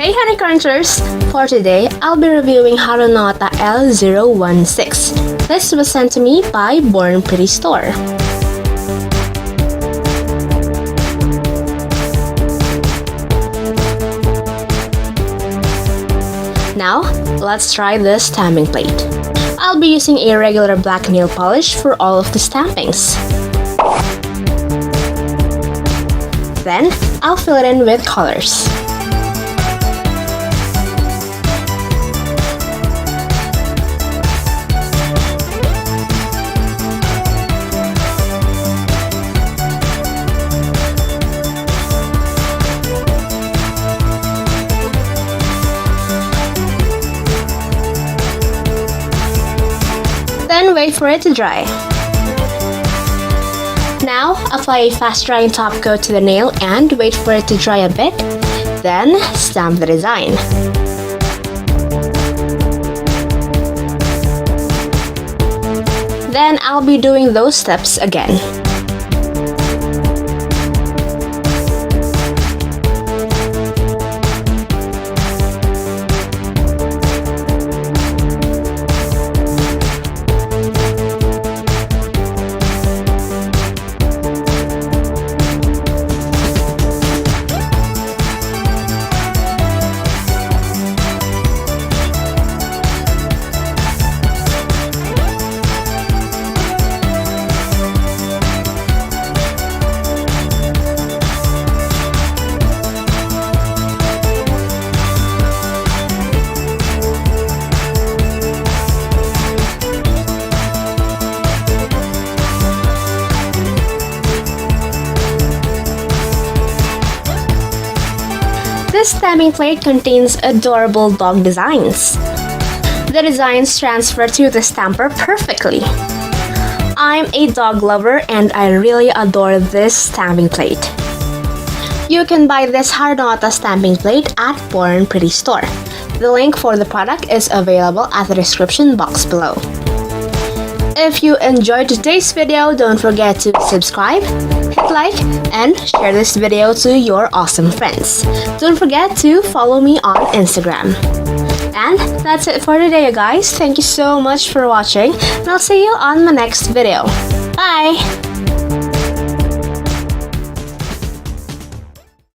Hey honeycrunchers! For today, I'll be reviewing Harunouta L016. This was sent to me by BornPrettyStore. Now, let's try this stamping plate. I'll be using a regular black nail polish for all of the stampings. Then, I'll fill it in with colors. Then wait for it to dry. Now, apply a fast-drying top coat to the nail and wait for it to dry a bit, then stamp the design. Then I'll be doing those steps again. This stamping plate contains adorable dog designs. The designs transfer to the stamper perfectly. I'm a dog lover and I really adore this stamping plate. You can buy this Harunouta stamping plate at BornPrettyStore. The link for the product is available at the description box below. If you enjoyed today's video, don't forget to subscribe, hit like, and share this video to your awesome friends. Don't forget to follow me on Instagram. And that's it for today, guys. Thank you so much for watching, and I'll see you on my next video. Bye!